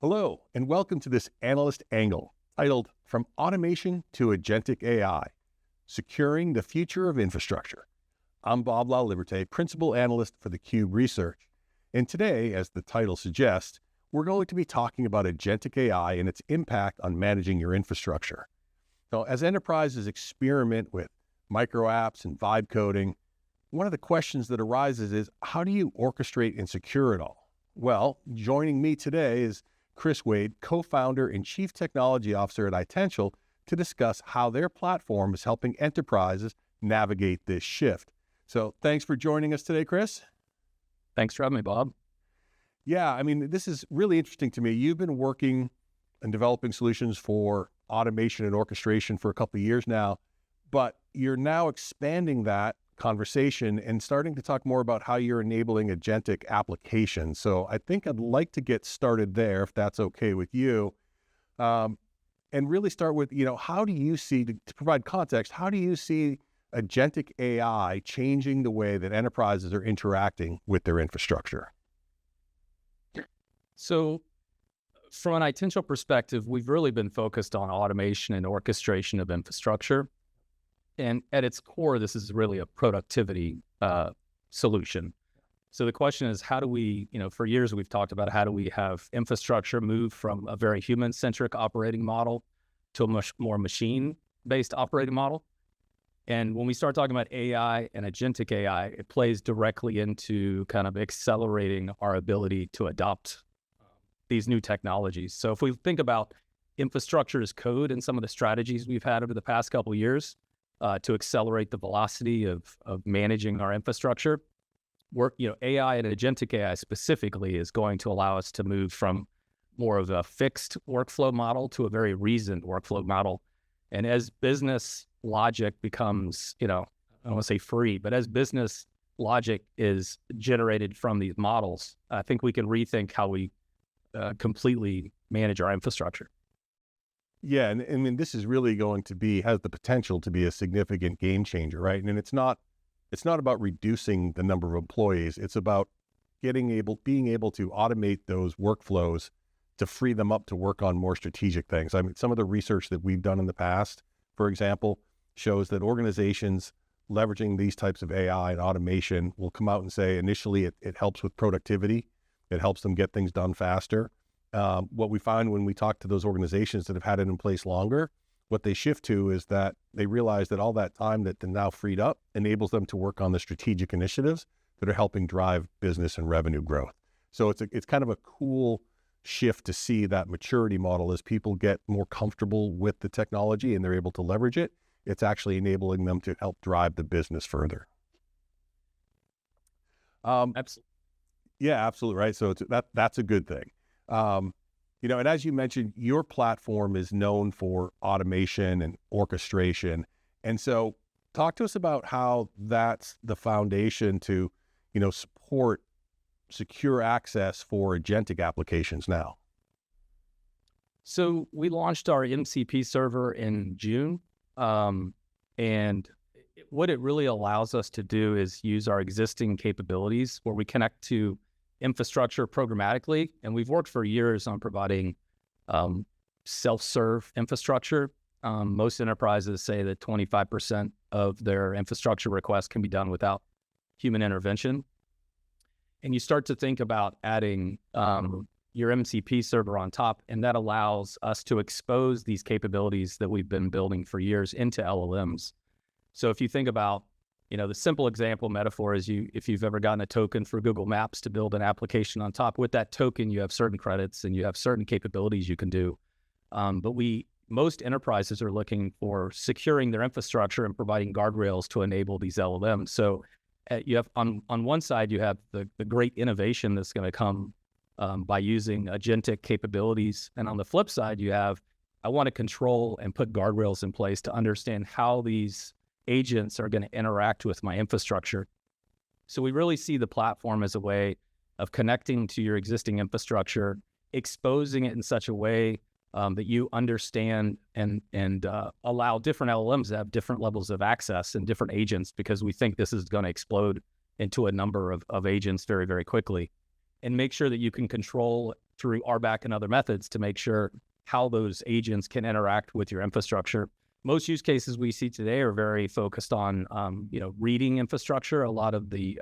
Hello, and welcome to this Analyst Angle, titled From Automation to Agentic AI, Securing the Future of Infrastructure. I'm Bob Laliberte, Principal Analyst for theCUBE Research. And today, as the title suggests, we're going to be talking about Agentic AI and its impact on managing your infrastructure. So as enterprises experiment with micro apps and vibe coding, one of the questions that arises is, how do you orchestrate and secure it all? Well, joining me today is Chris Wade, co-founder and chief technology officer at Itential, to discuss how their platform is helping enterprises navigate this shift. So thanks for joining us today, Chris. Thanks for having me, Bob. Yeah, I mean, this is really interesting to me. You've been working and developing solutions for automation and orchestration for a couple of years now, but you're now expanding that conversation and starting to talk more about how you're enabling agentic applications. So I think I'd like to get started there, if that's okay with you, and really start with, how do you see, to provide context, how do you see agentic AI changing the way that enterprises are interacting with their infrastructure? So from an Itential perspective, we've really been focused on automation and orchestration of infrastructure. And at its core, this is really a productivity solution. So the question is, how do we, for years we've talked about how do we have infrastructure move from a very human-centric operating model to a much more machine-based operating model. And when we start talking about AI and agentic AI, it plays directly into kind of accelerating our ability to adopt these new technologies. So if we think about infrastructure as code and some of the strategies we've had over the past couple of years, to accelerate the velocity of managing our infrastructure, AI and agentic AI specifically is going to allow us to move from more of a fixed workflow model to a very reasoned workflow model. And as business logic becomes, I don't want to say free, but as business logic is generated from these models, I think we can rethink how we completely manage our infrastructure. Yeah, and I mean, this is really has the potential to be a significant game changer, right? And it's not about reducing the number of employees. It's about being able to automate those workflows to free them up to work on more strategic things. I mean, some of the research that we've done in the past, for example, shows that organizations leveraging these types of AI and automation will come out and say, initially, it helps with productivity. It helps them get things done faster. What we find when we talk to those organizations that have had it in place longer, what they shift to is that they realize that all that time that they're now freed up enables them to work on the strategic initiatives that are helping drive business and revenue growth. So it's kind of a cool shift to see that maturity model as people get more comfortable with the technology and they're able to leverage it. It's actually enabling them to help drive the business further. Absolutely. Yeah, absolutely right. So that's a good thing. And as you mentioned, your platform is known for automation and orchestration. And so talk to us about how that's the foundation to, support secure access for agentic applications now. So we launched our MCP server in June. And what it really allows us to do is use our existing capabilities where we connect to infrastructure programmatically. And we've worked for years on providing self-serve infrastructure. Most enterprises say that 25% of their infrastructure requests can be done without human intervention. And you start to think about adding your MCP server on top, and that allows us to expose these capabilities that we've been building for years into LLMs. So if you think about the simple example metaphor is if you've ever gotten a token for Google Maps to build an application on top, with that token, you have certain credits and you have certain capabilities you can do. But most enterprises are looking for securing their infrastructure and providing guardrails to enable these LLMs. So you have on one side, you have the great innovation that's going to come by using agentic capabilities. And on the flip side, I want to control and put guardrails in place to understand how these agents are going to interact with my infrastructure. So we really see the platform as a way of connecting to your existing infrastructure, exposing it in such a way that you understand and allow different LLMs to have different levels of access and different agents, because we think this is going to explode into a number of agents very, very quickly. And make sure that you can control through RBAC and other methods to make sure how those agents can interact with your infrastructure. Most use cases we see today are very focused on, reading infrastructure. A lot of the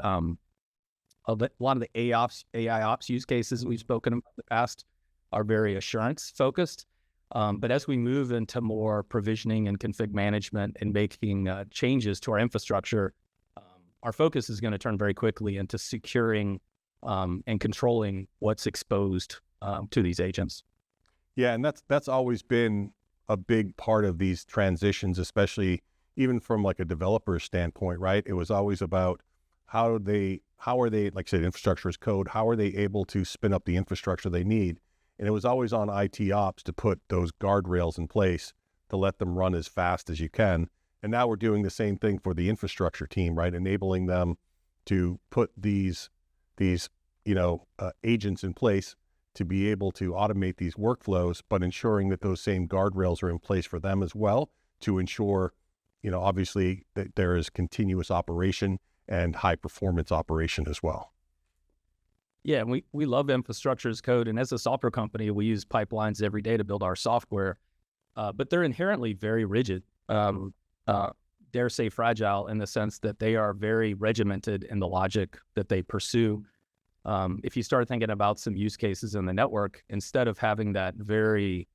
AI ops use cases we've spoken about in the past are very assurance focused. But as we move into more provisioning and config management and making changes to our infrastructure, our focus is going to turn very quickly into securing and controlling what's exposed to these agents. Yeah, and that's always been a big part of these transitions, especially even from like a developer standpoint, right? It was always about how are they, like I said, infrastructure as code, how are they able to spin up the infrastructure they need? And it was always on IT ops to put those guardrails in place to let them run as fast as you can. And now we're doing the same thing for the infrastructure team, right? Enabling them to put these agents in place to be able to automate these workflows, but ensuring that those same guardrails are in place for them as well to ensure, obviously that there is continuous operation and high performance operation as well. Yeah, and we love infrastructure as code. And as a software company, we use pipelines every day to build our software, but they're inherently very rigid, dare say fragile, in the sense that they are very regimented in the logic that they pursue. If you start thinking about some use cases in the network, instead of having that very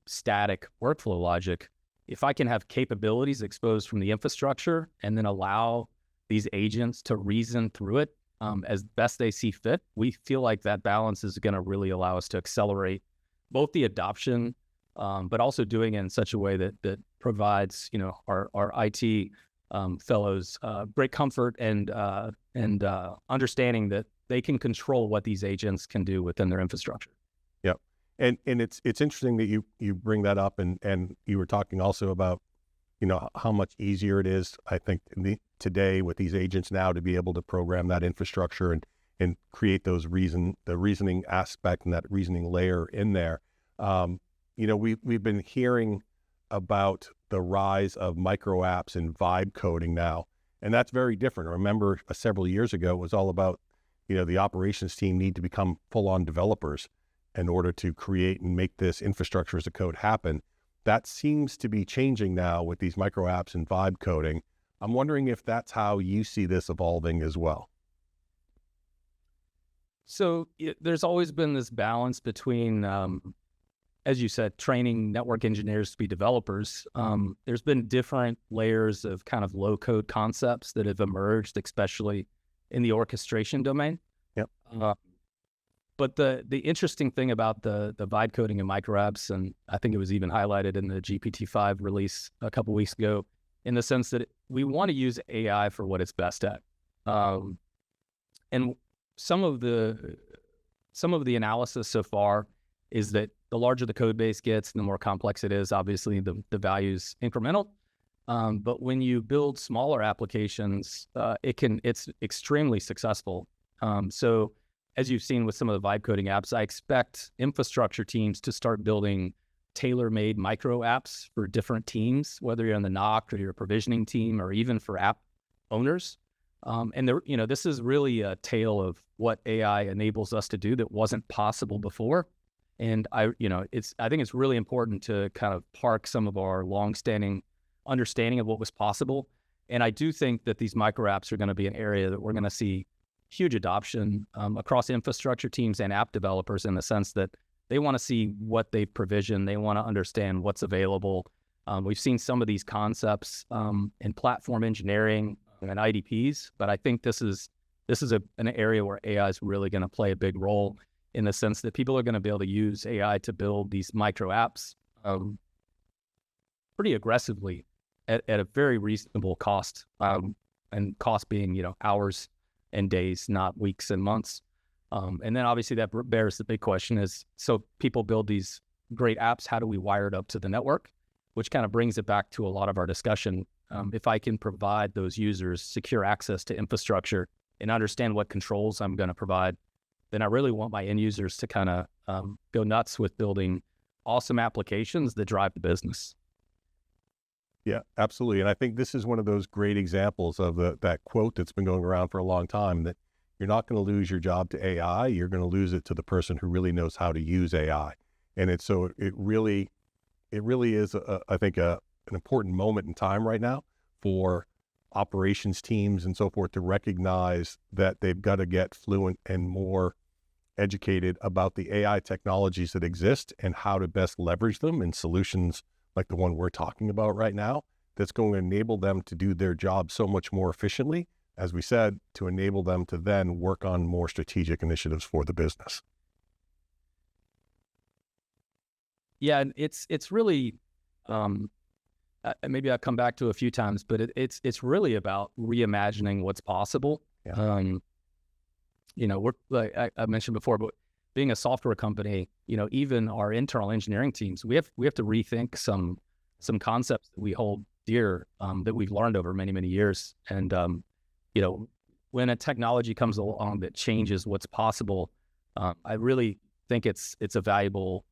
static workflow logic, if I can have capabilities exposed from the infrastructure and then allow these agents to reason through it as best they see fit, we feel like that balance is going to really allow us to accelerate both the adoption, but also doing it in such a way that provides our IT fellows great comfort and understanding that they can control what these agents can do within their infrastructure. Yep. And it's interesting that you bring that up, and you were talking also about, how much easier it is, I think, today with these agents now to be able to program that infrastructure and create the reasoning aspect and that reasoning layer in there. We've been hearing about the rise of micro apps and vibe coding now, and that's very different. I remember several years ago, it was all about, the operations team need to become full-on developers in order to create and make this infrastructure as a code happen. That seems to be changing now with these micro apps and vibe coding. I'm wondering if that's how you see this evolving as well. So there's always been this balance between, as you said, training network engineers to be developers. There's been different layers of kind of low-code concepts that have emerged, especially in the orchestration domain. Yep. But the interesting thing about the vibe coding and micro apps, and I think it was even highlighted in the GPT-5 release a couple weeks ago, in the sense that we want to use AI for what it's best at. And some of the analysis so far is that the larger the code base gets, the more complex it is. Obviously, the value's incremental. But when you build smaller applications, it's extremely successful. So as you've seen with some of the vibe coding apps, I expect infrastructure teams to start building tailor-made micro apps for different teams, whether you're in the NOC or you're a provisioning team, or even for app owners. And this is really a tale of what AI enables us to do that wasn't possible before. And I think it's really important to kind of park some of our longstanding understanding of what was possible. And I do think that these micro apps are going to be an area that we're going to see huge adoption across infrastructure teams and app developers, in the sense that they want to see what they've provisioned. They want to understand what's available. We've seen some of these concepts in platform engineering and IDPs, but I think this is an area where AI is really going to play a big role, in the sense that people are going to be able to use AI to build these micro apps pretty aggressively at a very reasonable cost, and cost being, hours and days, not weeks and months. And then obviously that bears the big question is, so people build these great apps, how do we wire it up to the network? Which kind of brings it back to a lot of our discussion. If I can provide those users secure access to infrastructure and understand what controls I'm going to provide, then I really want my end users to kind of go nuts with building awesome applications that drive the business. Yeah, absolutely. And I think this is one of those great examples of that quote that's been going around for a long time, that, you're not going to lose your job to AI. You're going to lose it to the person who really knows how to use AI. And it really is, I think, an important moment in time right now for operations teams and so forth to recognize that they've got to get fluent and more educated about the AI technologies that exist and how to best leverage them in solutions like the one we're talking about right now, that's going to enable them to do their job so much more efficiently, as we said, to enable them to then work on more strategic initiatives for the business. Yeah, and it's really, maybe I'll come back to a few times, but it's really about reimagining what's possible. Yeah. We're, like I mentioned before, but being a software company, even our internal engineering teams, we have to rethink some concepts that we hold dear, that we've learned over many, many years. And when a technology comes along that changes what's possible, I really think it's a valuable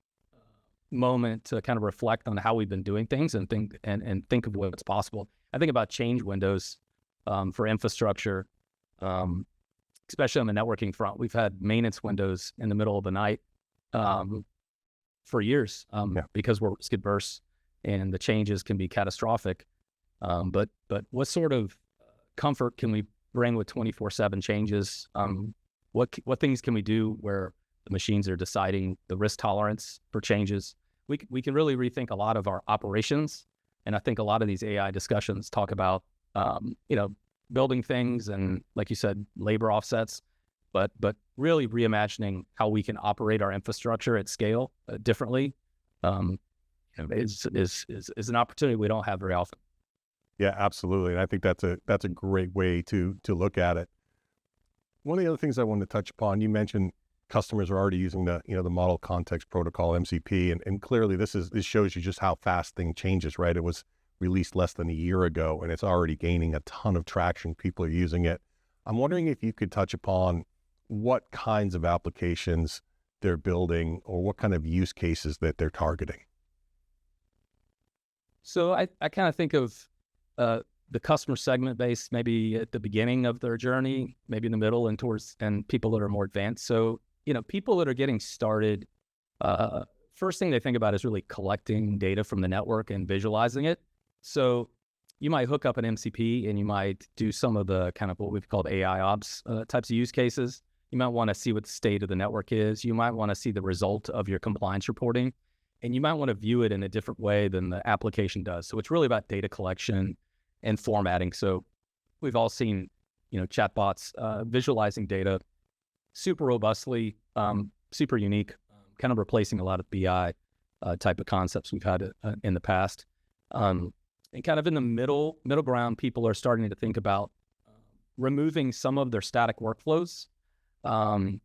moment to kind of reflect on how we've been doing things and think of what's possible. I think about change windows for infrastructure, especially on the networking front. We've had maintenance windows in the middle of the night for years because we're risk adverse and the changes can be catastrophic. But what sort of comfort can we bring with 24/7 changes? What things can we do where the machines are deciding the risk tolerance for changes? We can really rethink a lot of our operations. And I think a lot of these AI discussions talk about, building things and, like you said, labor offsets, but really reimagining how we can operate our infrastructure at scale differently is an opportunity we don't have very often. Yeah, absolutely. And I think that's a great way to look at it. One of the other things I wanted to touch upon, you mentioned customers are already using the Model Context Protocol, MCP, and clearly this shows you just how fast thing changes, right? It was released less than a year ago and it's already gaining a ton of traction. People are using it. I'm wondering if you could touch upon what kinds of applications they're building or what kind of use cases that they're targeting. So I kind of think of the customer segment base maybe at the beginning of their journey, maybe in the middle and people that are more advanced. So, people that are getting started, first thing they think about is really collecting data from the network and visualizing it. So you might hook up an MCP and you might do some of the kind of what we've called AI ops types of use cases. You might want to see what the state of the network is. You might want to see the result of your compliance reporting, and you might want to view it in a different way than the application does. So it's really about data collection and formatting. So we've all seen, chatbots visualizing data super robustly, super unique, kind of replacing a lot of BI type of concepts we've had in the past. And kind of in the middle ground, people are starting to think about removing some of their static workflows and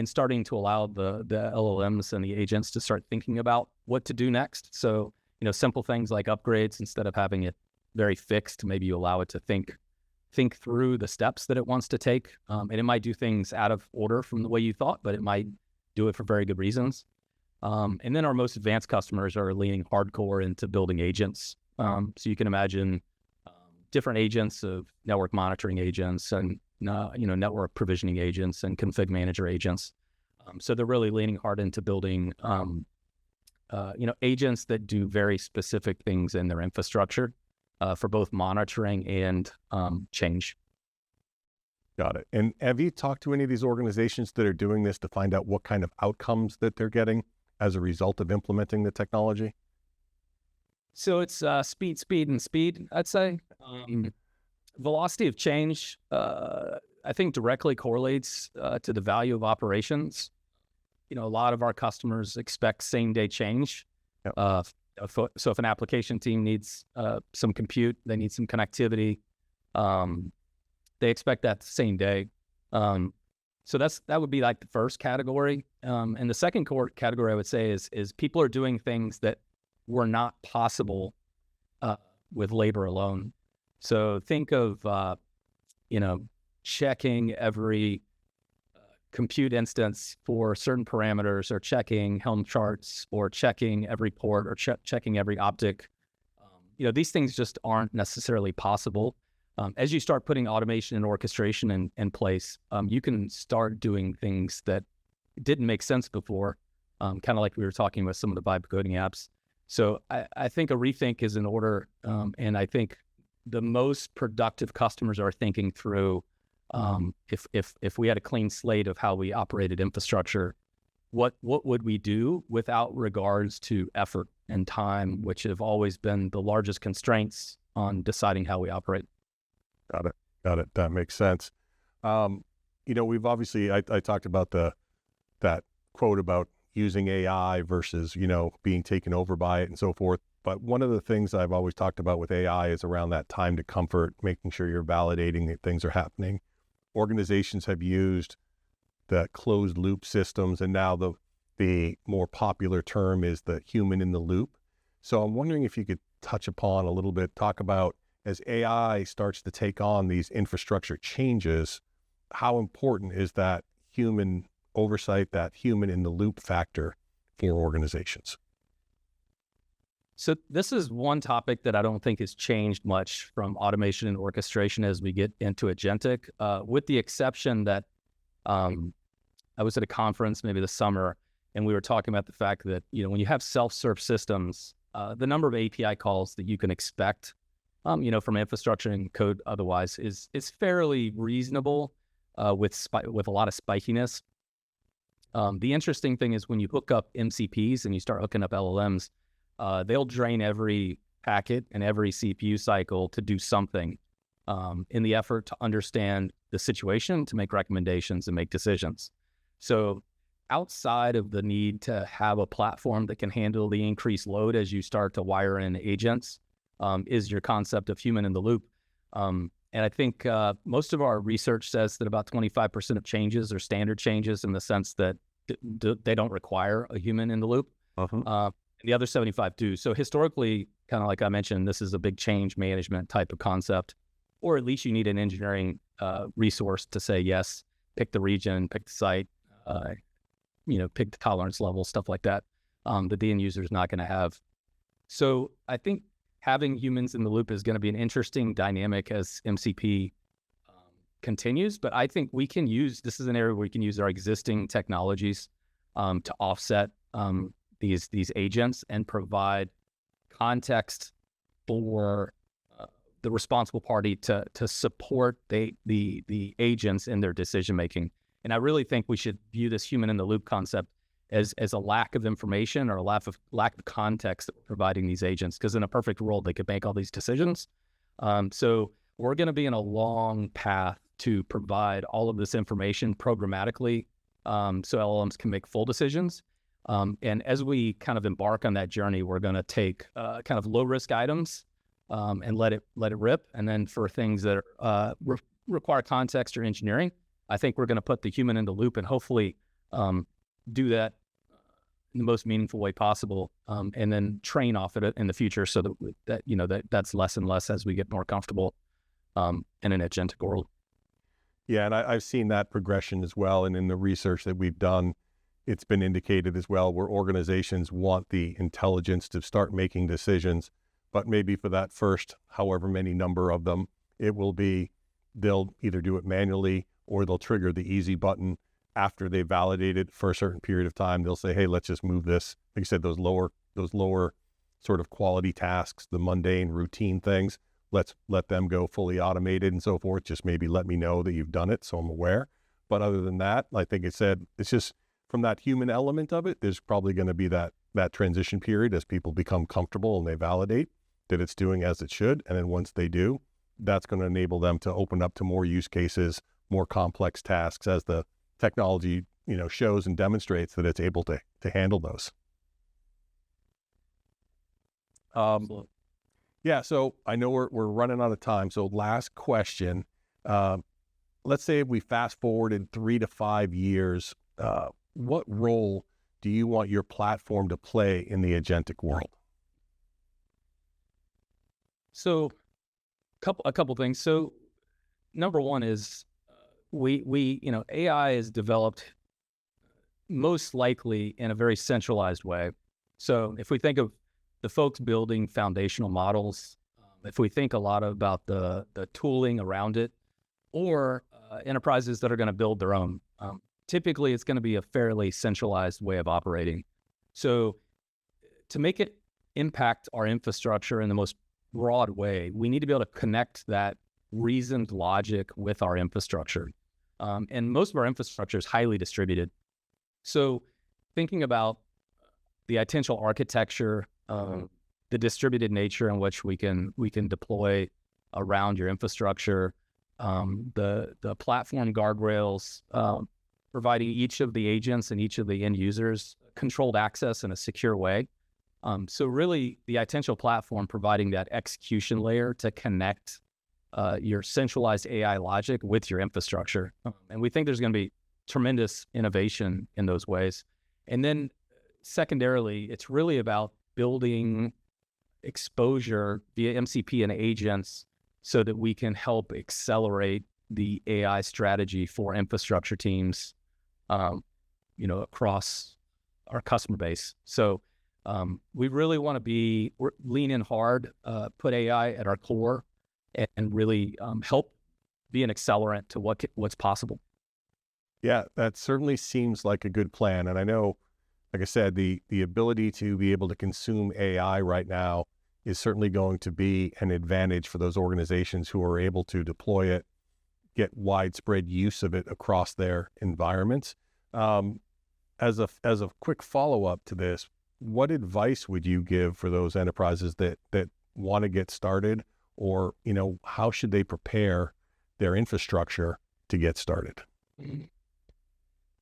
starting to allow the LLMs and the agents to start thinking about what to do next. So, simple things like upgrades, instead of having it very fixed, maybe you allow it to think through the steps that it wants to take. And it might do things out of order from the way you thought, but it might do it for very good reasons. And then our most advanced customers are leaning hardcore into building agents. So you can imagine different agents of network monitoring agents and network provisioning agents and config manager agents. So they're really leaning hard into building agents that do very specific things in their infrastructure for both monitoring and change. Got it. And have you talked to any of these organizations that are doing this to find out what kind of outcomes that they're getting as a result of implementing the technology? So it's speed, I'd say. Velocity of change, I think, directly correlates to the value of operations. A lot of our customers expect same-day change. Yep. So if an application team needs some compute, they need some connectivity, they expect that the same day. So that would be like the first category. And the second category I would say is people are doing things that were not possible with labor alone. So think of, checking every compute instance for certain parameters, or checking Helm charts, or checking every port, or checking every optic. These things just aren't necessarily possible As you start putting automation and orchestration in place, you can start doing things that didn't make sense before, kind of like we were talking with some of the vibe coding apps. So I think a rethink is in order, and I think the most productive customers are thinking through, if we had a clean slate of how we operated infrastructure, what would we do without regards to effort and time, which have always been the largest constraints on deciding how we operate. Got it. That makes sense. We've obviously, I talked about that quote about using AI versus, being taken over by it and so forth. But one of the things I've always talked about with AI is around that time to comfort, making sure you're validating that things are happening. Organizations have used the closed loop systems, and now the more popular term is the human in the loop. So I'm wondering if you could touch upon a little bit, talk about, as AI starts to take on these infrastructure changes, how important is that human oversight, that human in the loop factor for organizations? So this is one topic that I don't think has changed much from automation and orchestration as we get into agentic, with the exception that I was at a conference maybe this summer, and we were talking about the fact that, when you have self-serve systems, the number of API calls that you can expect, from infrastructure and code otherwise is fairly reasonable, with a lot of spikiness. The interesting thing is when you hook up MCPs and you start hooking up LLMs, they'll drain every packet and every CPU cycle to do something, in the effort to understand the situation, to make recommendations and make decisions. So outside of the need to have a platform that can handle the increased load as you start to wire in agents, is your concept of human in the loop. And I think most of our research says that about 25% of changes are standard changes in the sense that they don't require a human in the loop. And the other 75 do. So historically, kind of like I mentioned, this is a big change management type of concept, or at least you need an engineering resource to say, yes, pick the region, pick the site, pick the tolerance level, stuff like that, that the end user is not going to have. So I think having humans in the loop is going to be an interesting dynamic as MCP continues, but I think this is an area where we can use our existing technologies to offset these agents and provide context for the responsible party to support the agents in their decision making. And I really think we should view this human in the loop concept as a lack of information or a lack of context that we're providing these agents, because in a perfect world, they could make all these decisions. So we're going to be in a long path to provide all of this information programmatically, so LLMs can make full decisions. And as we kind of embark on that journey, we're going to take kind of low risk items and let it rip. And then for things that require context or engineering, I think we're going to put the human in the loop and hopefully do that in the most meaningful way possible, and then train off of it in the future so that's less and less as we get more comfortable in an agentic world. Yeah, and I've seen that progression as well. And in the research that we've done, it's been indicated as well where organizations want the intelligence to start making decisions, but maybe for that first however many number of them, it will be they'll either do it manually or they'll trigger the easy button after they validate it for a certain period of time. They'll say, hey, let's just move this. Like you said, those lower sort of quality tasks, the mundane routine things, let's let them go fully automated and so forth. Just maybe let me know that you've done it so I'm aware. But other than that, like I said, it's just from that human element of it, there's probably going to be that transition period as people become comfortable and they validate that it's doing as it should. And then once they do, that's going to enable them to open up to more use cases, more complex tasks as the technology, shows and demonstrates that it's able to handle those. Yeah. So I know we're running out of time. So last question, let's say if we fast forwarded 3 to 5 years, what role do you want your platform to play in the agentic world? So a couple things. So number one is we AI is developed most likely in a very centralized way. So if we think of the folks building foundational models, If we think a lot about the tooling around it, or enterprises that are going to build their own, typically it's going to be a fairly centralized way of operating. So to make it impact our infrastructure in the most broad way, we need to be able to connect that reasoned logic with our infrastructure. And most of our infrastructure is highly distributed. So thinking about the Itential architecture, the distributed nature in which we can deploy around your infrastructure, the platform guardrails, providing each of the agents and each of the end users controlled access in a secure way. So really, the Itential platform providing that execution layer to connect your centralized AI logic with your infrastructure. And we think there's going to be tremendous innovation in those ways. And then secondarily, it's really about building exposure via MCP and agents so that we can help accelerate the AI strategy for infrastructure teams, across our customer base. So we really want to lean in hard, put AI at our core, and really help be an accelerant to what's possible. Yeah, that certainly seems like a good plan. And I know, like I said, the ability to be able to consume AI right now is certainly going to be an advantage for those organizations who are able to deploy it, get widespread use of it across their environments. As a quick follow-up to this, what advice would you give for those enterprises that want to get started, or, how should they prepare their infrastructure to get started?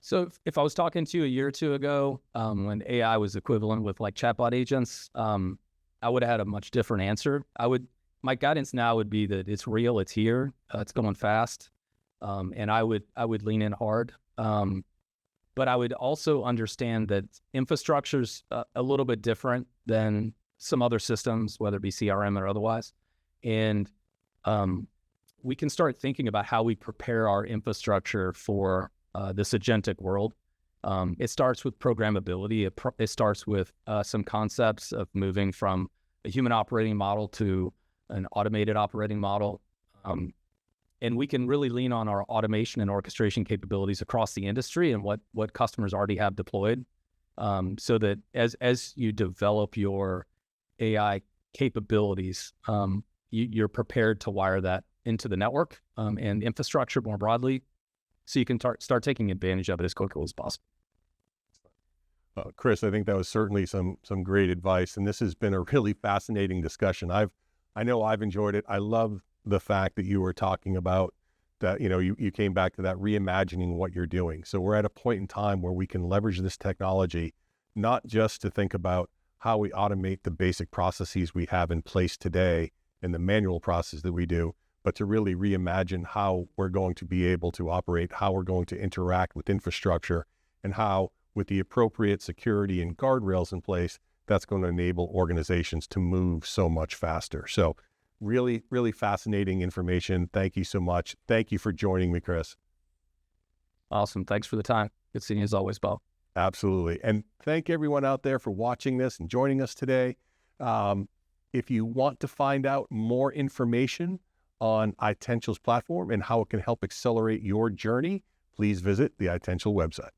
So if I was talking to you a year or two ago, when AI was equivalent with like chatbot agents, I would have had a much different answer. My guidance now would be that it's real, it's here, it's going fast, and I would lean in hard. But I would also understand that infrastructure's a little bit different than some other systems, whether it be CRM or otherwise. And we can start thinking about how we prepare our infrastructure for this agentic world. It starts with programmability. It starts with some concepts of moving from a human operating model to an automated operating model. And we can really lean on our automation and orchestration capabilities across the industry and what customers already have deployed, so that as you develop your AI capabilities, you're prepared to wire that into the network and infrastructure more broadly, so you can start taking advantage of it as quickly as possible. Chris, I think that was certainly some great advice, and this has been a really fascinating discussion. I know I've enjoyed it. I love the fact that you were talking about that, you came back to that reimagining what you're doing. So we're at a point in time where we can leverage this technology, not just to think about how we automate the basic processes we have in place today and the manual process that we do, but to really reimagine how we're going to be able to operate, how we're going to interact with infrastructure, and how, with the appropriate security and guardrails in place, that's going to enable organizations to move so much faster. So really, really fascinating information. Thank you so much. Thank you for joining me, Chris. Awesome. Thanks for the time. Good seeing you as always, Bob. Absolutely. And thank everyone out there for watching this and joining us today. If you want to find out more information on Itential's platform and how it can help accelerate your journey, please visit the Itential website.